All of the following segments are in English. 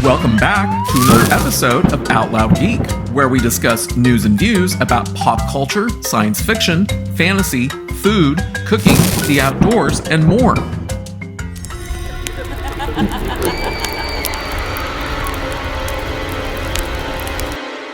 Welcome back to another episode of Out Loud Geek, where we discuss news and views about pop culture, science fiction, fantasy, food, cooking, the outdoors, and more.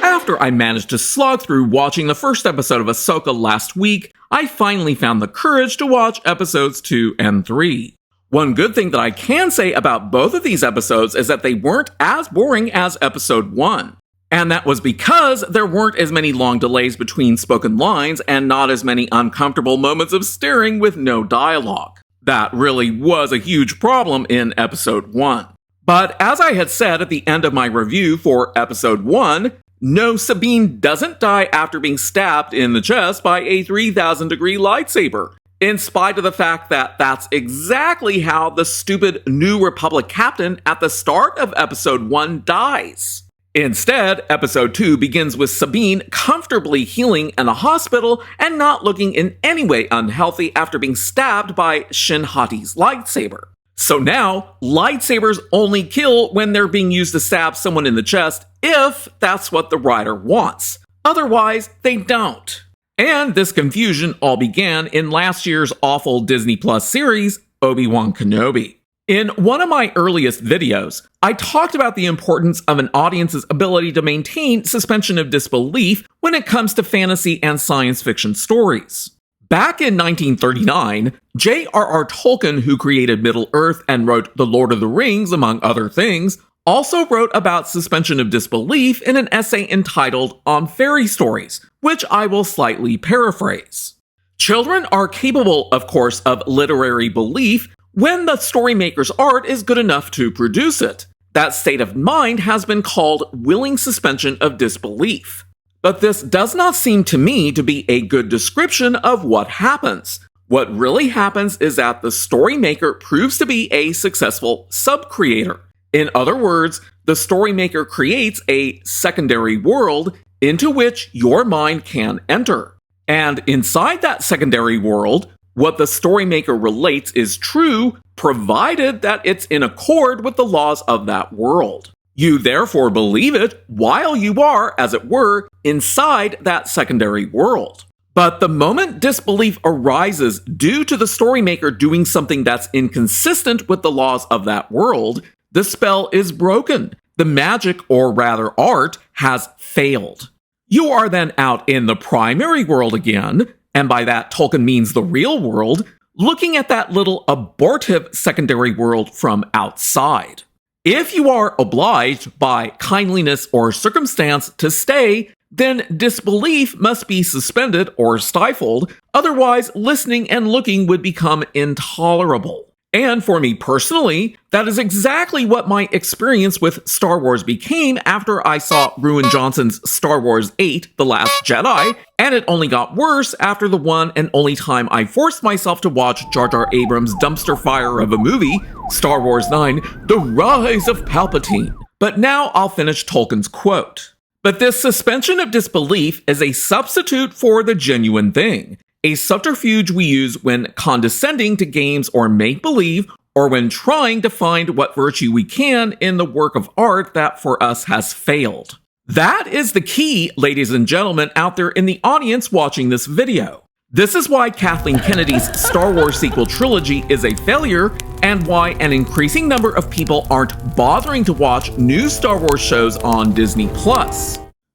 After I managed to slog through watching the first episode of Ahsoka last week, I finally found the courage to watch episodes 2 and 3. One good thing that I can say about both of these episodes is that they weren't as boring as episode 1. And that was because there weren't as many long delays between spoken lines and not as many uncomfortable moments of staring with no dialogue. That really was a huge problem in episode 1. But as I had said at the end of my review for episode 1, no, Sabine doesn't die after being stabbed in the chest by a 3,000-degree lightsaber, in spite of the fact that that's exactly how the stupid New Republic captain at the start of episode 1 dies. Instead, episode 2 begins with Sabine comfortably healing in a hospital and not looking in any way unhealthy after being stabbed by Shin Hati's lightsaber. So now, lightsabers only kill when they're being used to stab someone in the chest if that's what the writer wants. Otherwise, they don't. And this confusion all began in last year's awful Disney Plus series, Obi-Wan Kenobi. In one of my earliest videos, I talked about the importance of an audience's ability to maintain suspension of disbelief when it comes to fantasy and science fiction stories. Back in 1939, J.R.R. Tolkien, who created Middle-earth and wrote The Lord of the Rings, among other things, also wrote about suspension of disbelief in an essay entitled On Fairy Stories, which I will slightly paraphrase. Children are capable, of course, of literary belief when the storymaker's art is good enough to produce it. That state of mind has been called willing suspension of disbelief. But this does not seem to me to be a good description of what happens. What really happens is that the storymaker proves to be a successful sub-creator. In other words, the storymaker creates a secondary world into which your mind can enter. And inside that secondary world, what the storymaker relates is true, provided that it's in accord with the laws of that world. You therefore believe it while you are, as it were, inside that secondary world. But the moment disbelief arises due to the storymaker doing something that's inconsistent with the laws of that world, the spell is broken. The magic, or rather art, has failed. You are then out in the primary world again, and by that Tolkien means the real world, looking at that little abortive secondary world from outside. If you are obliged by kindliness or circumstance to stay, then disbelief must be suspended or stifled, otherwise listening and looking would become intolerable. And for me personally, that is exactly what my experience with Star Wars became after I saw Ruan Johnson's Star Wars 8, The Last Jedi, and it only got worse after the one and only time I forced myself to watch Jar Jar Abrams' dumpster fire of a movie, Star Wars 9, The Rise of Palpatine. But now I'll finish Tolkien's quote. But this suspension of disbelief is a substitute for the genuine thing. A subterfuge we use when condescending to games or make-believe, or when trying to find what virtue we can in the work of art that for us has failed. That is the key, ladies and gentlemen out there in the audience watching this video. This is why Kathleen Kennedy's Star Wars sequel trilogy is a failure, and why an increasing number of people aren't bothering to watch new Star Wars shows on Disney+.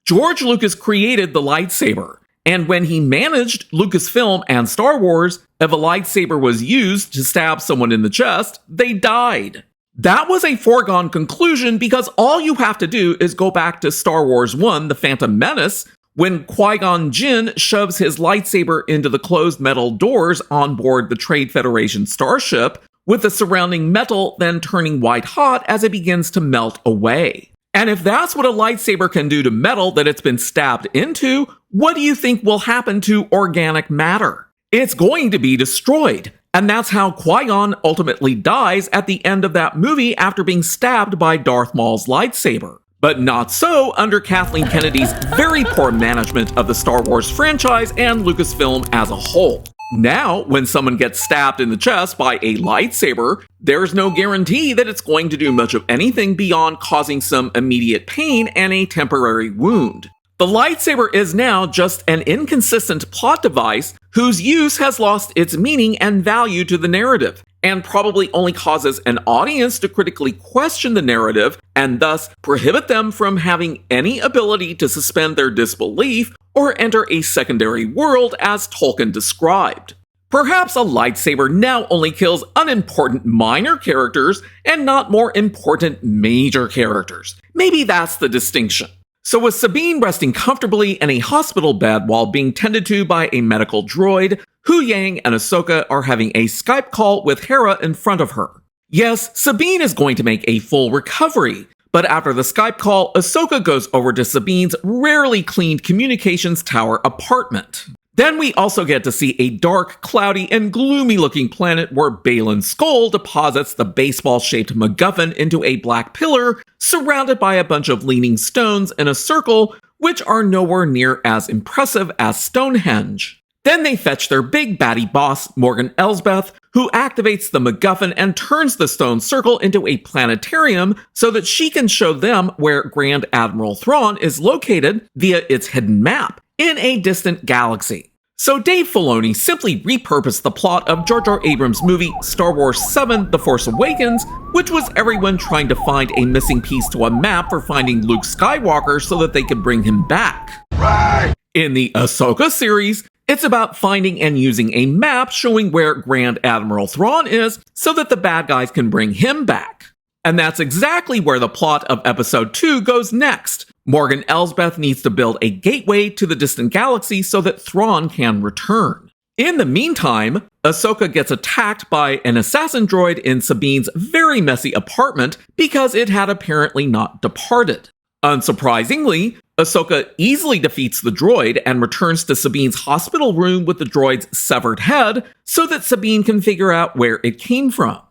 George Lucas created the lightsaber. And when he managed Lucasfilm and Star Wars, if a lightsaber was used to stab someone in the chest, they died. That was a foregone conclusion because all you have to do is go back to Star Wars 1, The Phantom Menace, when Qui-Gon Jinn shoves his lightsaber into the closed metal doors on board the Trade Federation starship, with the surrounding metal then turning white hot as it begins to melt away. And if that's what a lightsaber can do to metal that it's been stabbed into, what do you think will happen to organic matter? It's going to be destroyed. And that's how Qui-Gon ultimately dies at the end of that movie after being stabbed by Darth Maul's lightsaber. But not so under Kathleen Kennedy's very poor management of the Star Wars franchise and Lucasfilm as a whole. Now, when someone gets stabbed in the chest by a lightsaber, there's no guarantee that it's going to do much of anything beyond causing some immediate pain and a temporary wound. The lightsaber is now just an inconsistent plot device whose use has lost its meaning and value to the narrative, and probably only causes an audience to critically question the narrative and thus prohibit them from having any ability to suspend their disbelief or enter a secondary world as Tolkien described. Perhaps a lightsaber now only kills unimportant minor characters and not more important major characters. Maybe that's the distinction. So with Sabine resting comfortably in a hospital bed while being tended to by a medical droid, Huyang and Ahsoka are having a Skype call with Hera in front of her. Yes, Sabine is going to make a full recovery, but after the Skype call, Ahsoka goes over to Sabine's rarely cleaned communications tower apartment. Then we also get to see a dark, cloudy, and gloomy-looking planet where Baylan Skoll deposits the baseball-shaped MacGuffin into a black pillar, surrounded by a bunch of leaning stones in a circle, which are nowhere near as impressive as Stonehenge. Then they fetch their big baddie boss, Morgan Elsbeth, who activates the MacGuffin and turns the stone circle into a planetarium so that she can show them where Grand Admiral Thrawn is located via its hidden map in a distant galaxy. So Dave Filoni simply repurposed the plot of Jar Jar Abrams' movie Star Wars 7: The Force Awakens, which was everyone trying to find a missing piece to a map for finding Luke Skywalker so that they could bring him back. Right. In the Ahsoka series, it's about finding and using a map showing where Grand Admiral Thrawn is so that the bad guys can bring him back. And that's exactly where the plot of Episode 2 goes next. Morgan Elsbeth needs to build a gateway to the distant galaxy so that Thrawn can return. In the meantime, Ahsoka gets attacked by an assassin droid in Sabine's very messy apartment because it had apparently not departed. Unsurprisingly, Ahsoka easily defeats the droid and returns to Sabine's hospital room with the droid's severed head so that Sabine can figure out where it came from.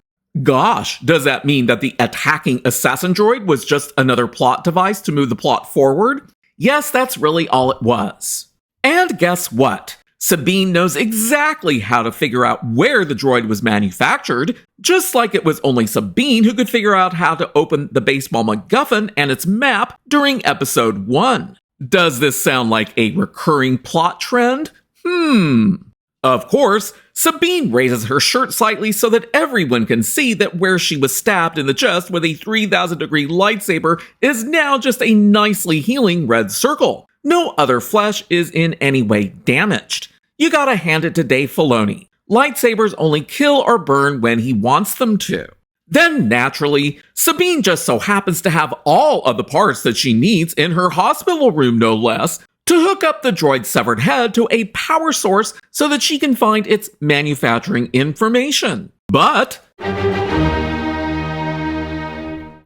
Gosh, does that mean that the attacking assassin droid was just another plot device to move the plot forward? Yes, that's really all it was. And guess what? Sabine knows exactly how to figure out where the droid was manufactured, just like it was only Sabine who could figure out how to open the baseball MacGuffin and its map during Episode 1. Does this sound like a recurring plot trend? Of course, Sabine raises her shirt slightly so that everyone can see that where she was stabbed in the chest with a 3,000-degree lightsaber is now just a nicely healing red circle. No other flesh is in any way damaged. You gotta hand it to Dave Filoni. Lightsabers only kill or burn when he wants them to. Then, naturally, Sabine just so happens to have all of the parts that she needs in her hospital room, no less, to hook up the droid's severed head to a power source so that she can find its manufacturing information. But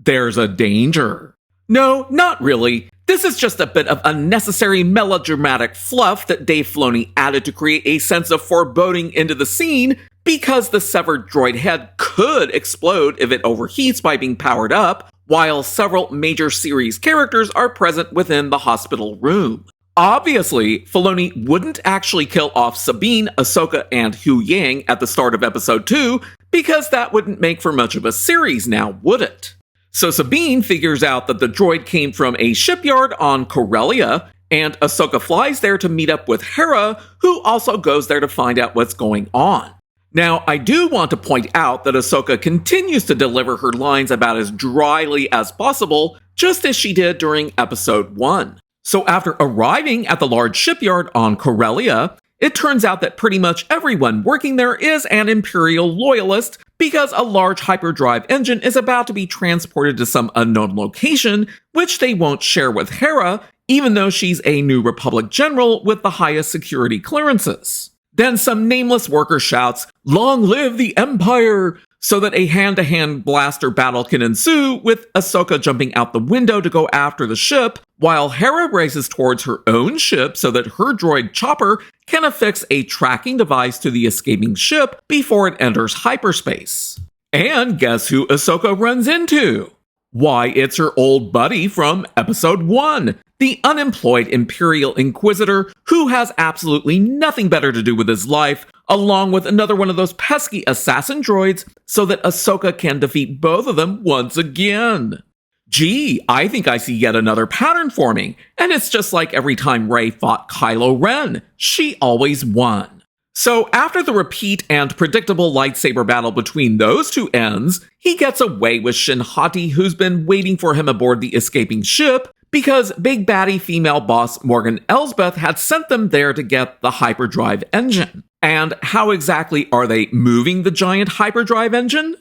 there's a danger. No, not really. This is just a bit of unnecessary melodramatic fluff that Dave Filoni added to create a sense of foreboding into the scene because the severed droid head could explode if it overheats by being powered up, while several major series characters are present within the hospital room. Obviously, Filoni wouldn't actually kill off Sabine, Ahsoka, and Huyang at the start of Episode 2 because that wouldn't make for much of a series now, would it? So Sabine figures out that the droid came from a shipyard on Corellia, and Ahsoka flies there to meet up with Hera, who also goes there to find out what's going on. Now, I do want to point out that Ahsoka continues to deliver her lines about as dryly as possible, just as she did during Episode 1. So after arriving at the large shipyard on Corellia, it turns out that pretty much everyone working there is an Imperial loyalist because a large hyperdrive engine is about to be transported to some unknown location, which they won't share with Hera, even though she's a New Republic general with the highest security clearances. Then some nameless worker shouts, "Long live the Empire!" so that a hand-to-hand blaster battle can ensue, with Ahsoka jumping out the window to go after the ship, while Hera races towards her own ship so that her droid Chopper can affix a tracking device to the escaping ship before it enters hyperspace. And guess who Ahsoka runs into? Why, it's her old buddy from episode 1, the unemployed Imperial Inquisitor who has absolutely nothing better to do with his life, along with another one of those pesky assassin droids, so that Ahsoka can defeat both of them once again. Gee, I think I see yet another pattern forming, and it's just like every time Rey fought Kylo Ren. She always won. So after the repeat and predictable lightsaber battle between those two ends, he gets away with Shin Hati, who's been waiting for him aboard the escaping ship, because big baddie female boss Morgan Elsbeth had sent them there to get the hyperdrive engine. And how exactly are they moving the giant hyperdrive engine?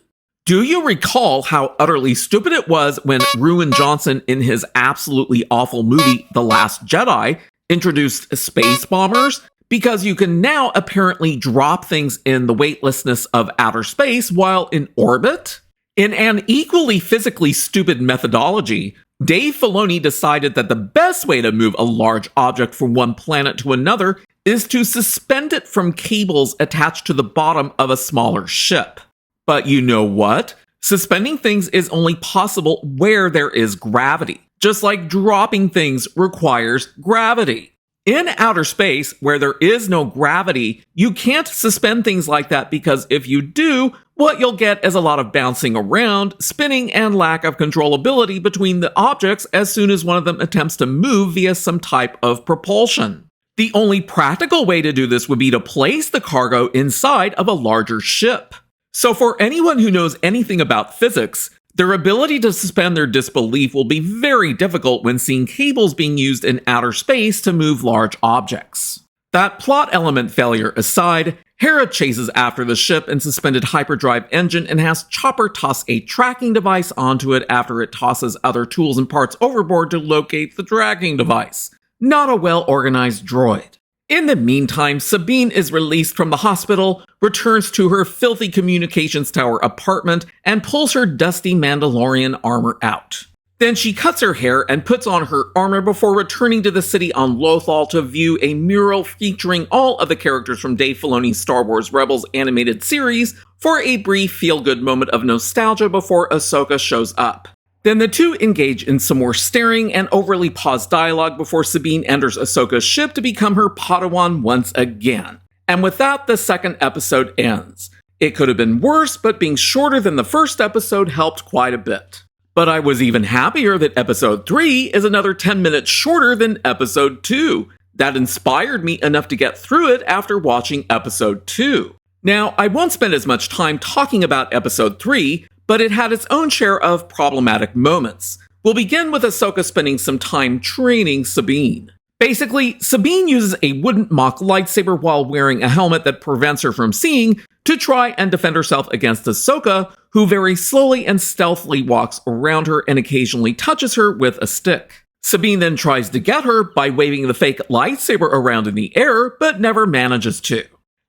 Do you recall how utterly stupid it was when Ruin Johnson, in his absolutely awful movie The Last Jedi, introduced space bombers? Because you can now apparently drop things in the weightlessness of outer space while in orbit? In an equally physically stupid methodology, Dave Filoni decided that the best way to move a large object from one planet to another is to suspend it from cables attached to the bottom of a smaller ship. But you know what? Suspending things is only possible where there is gravity, just like dropping things requires gravity. In outer space, where there is no gravity, you can't suspend things like that because if you do, what you'll get is a lot of bouncing around, spinning, and lack of controllability between the objects as soon as one of them attempts to move via some type of propulsion. The only practical way to do this would be to place the cargo inside of a larger ship. So for anyone who knows anything about physics, their ability to suspend their disbelief will be very difficult when seeing cables being used in outer space to move large objects. That plot element failure aside, Hera chases after the ship and suspended hyperdrive engine and has Chopper toss a tracking device onto it after it tosses other tools and parts overboard to locate the tracking device. Not a well-organized droid. In the meantime, Sabine is released from the hospital, returns to her filthy communications tower apartment, and pulls her dusty Mandalorian armor out. Then she cuts her hair and puts on her armor before returning to the city on Lothal to view a mural featuring all of the characters from Dave Filoni's Star Wars Rebels animated series for a brief feel-good moment of nostalgia before Ahsoka shows up. Then the two engage in some more staring and overly paused dialogue before Sabine enters Ahsoka's ship to become her Padawan once again. And with that, the second episode ends. It could have been worse, but being shorter than the first episode helped quite a bit. But I was even happier that episode 3 is another 10 minutes shorter than episode 2. That inspired me enough to get through it after watching episode 2. Now, I won't spend as much time talking about episode 3, but it had its own share of problematic moments. We'll begin with Ahsoka spending some time training Sabine. Basically, Sabine uses a wooden mock lightsaber while wearing a helmet that prevents her from seeing to try and defend herself against Ahsoka, who very slowly and stealthily walks around her and occasionally touches her with a stick. Sabine then tries to get her by waving the fake lightsaber around in the air, but never manages to.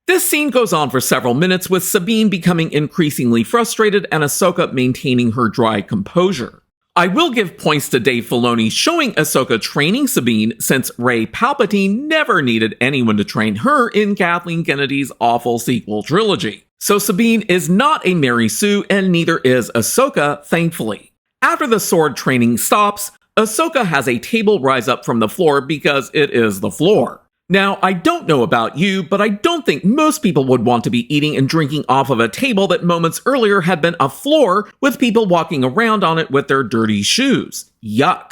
This scene goes on for several minutes, with Sabine becoming increasingly frustrated and Ahsoka maintaining her dry composure. I will give points to Dave Filoni showing Ahsoka training Sabine, since Rey Palpatine never needed anyone to train her in Kathleen Kennedy's awful sequel trilogy. So Sabine is not a Mary Sue, and neither is Ahsoka, thankfully. After the sword training stops, Ahsoka has a table rise up from the floor because it is the floor. Now, I don't know about you, but I don't think most people would want to be eating and drinking off of a table that moments earlier had been a floor with people walking around on it with their dirty shoes. Yuck.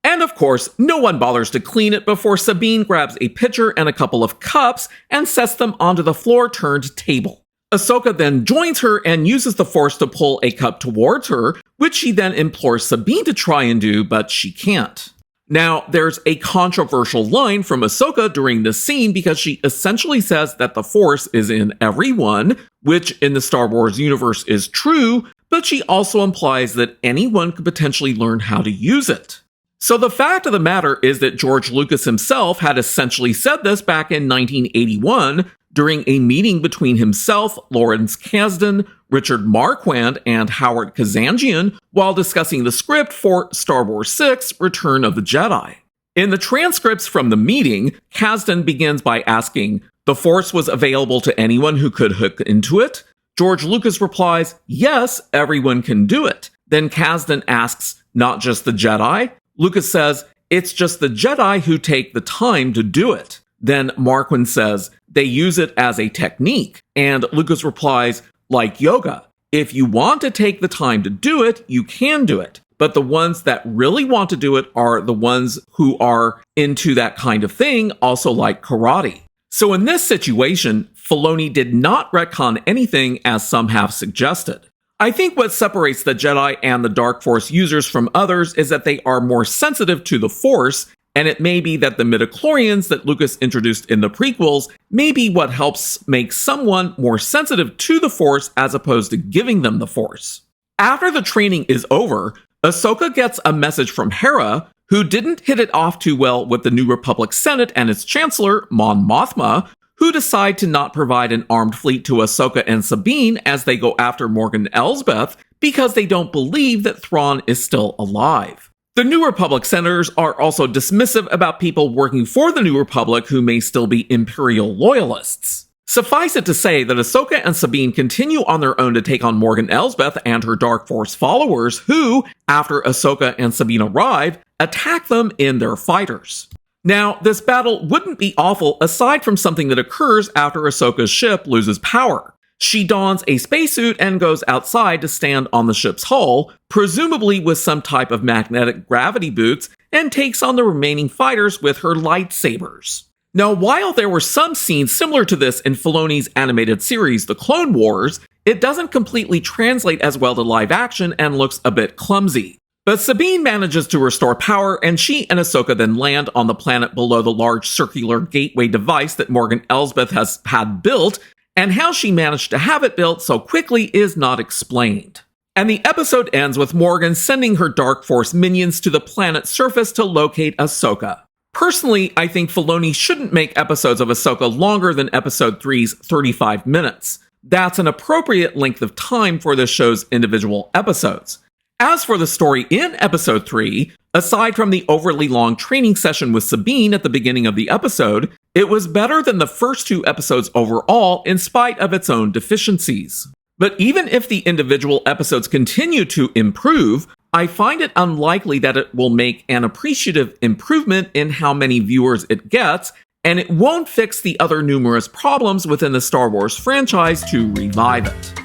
And of course, no one bothers to clean it before Sabine grabs a pitcher and a couple of cups and sets them onto the floor-turned table. Ahsoka then joins her and uses the Force to pull a cup towards her, which she then implores Sabine to try and do, but she can't. Now, there's a controversial line from Ahsoka during this scene because she essentially says that the Force is in everyone, which in the Star Wars universe is true, but she also implies that anyone could potentially learn how to use it. So the fact of the matter is that George Lucas himself had essentially said this back in 1981 during a meeting between himself, Lawrence Kasdan, Richard Marquand, and Howard Kazanjian while discussing the script for Star Wars VI: Return of the Jedi. In the transcripts from the meeting, Kasdan begins by asking, "The Force was available to anyone who could hook into it?" George Lucas replies, "Yes, everyone can do it." Then Kasdan asks, not just the Jedi? Lucas says, it's just the Jedi who take the time to do it. Then Marquand says, they use it as a technique. And Lucas replies, like yoga. If you want to take the time to do it, you can do it. But the ones that really want to do it are the ones who are into that kind of thing, also like karate. So in this situation, Filoni did not retcon anything as some have suggested. I think what separates the Jedi and the Dark Force users from others is that they are more sensitive to the Force, and it may be that the midichlorians that Lucas introduced in the prequels may be what helps make someone more sensitive to the Force as opposed to giving them the Force. After the training is over, Ahsoka gets a message from Hera, who didn't hit it off too well with the New Republic Senate and its Chancellor, Mon Mothma, who decide to not provide an armed fleet to Ahsoka and Sabine as they go after Morgan Elsbeth because they don't believe that Thrawn is still alive. The New Republic senators are also dismissive about people working for the New Republic who may still be Imperial loyalists. Suffice it to say that Ahsoka and Sabine continue on their own to take on Morgan Elsbeth and her Dark Force followers who, after Ahsoka and Sabine arrive, attack them in their fighters. Now, this battle wouldn't be awful aside from something that occurs after Ahsoka's ship loses power. She dons a spacesuit and goes outside to stand on the ship's hull, presumably with some type of magnetic gravity boots, and takes on the remaining fighters with her lightsabers. Now, while there were some scenes similar to this in Filoni's animated series, The Clone Wars, it doesn't completely translate as well to live action and looks a bit clumsy. But Sabine manages to restore power, and she and Ahsoka then land on the planet below the large circular gateway device that Morgan Elsbeth has had built, and how she managed to have it built so quickly is not explained. And the episode ends with Morgan sending her Dark Force minions to the planet's surface to locate Ahsoka. Personally, I think Filoni shouldn't make episodes of Ahsoka longer than Episode 3's 35 minutes. That's an appropriate length of time for the show's individual episodes. As for the story in Episode 3, aside from the overly long training session with Sabine at the beginning of the episode, it was better than the first two episodes overall in spite of its own deficiencies. But even if the individual episodes continue to improve, I find it unlikely that it will make an appreciative improvement in how many viewers it gets, and it won't fix the other numerous problems within the Star Wars franchise to revive it.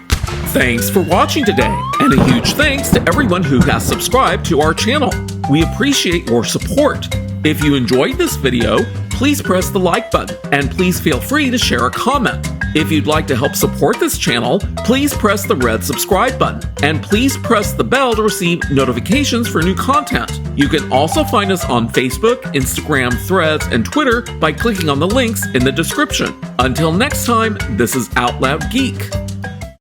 Thanks for watching today, and a huge thanks to everyone who has subscribed to our channel. We appreciate your support. If you enjoyed this video, please press the like button, and please feel free to share a comment. If you'd like to help support this channel, please press the red subscribe button, and please press the bell to receive notifications for new content. You can also find us on Facebook, Instagram, Threads, and Twitter by clicking on the links in the description. Until next time, this is Out Loud Geek.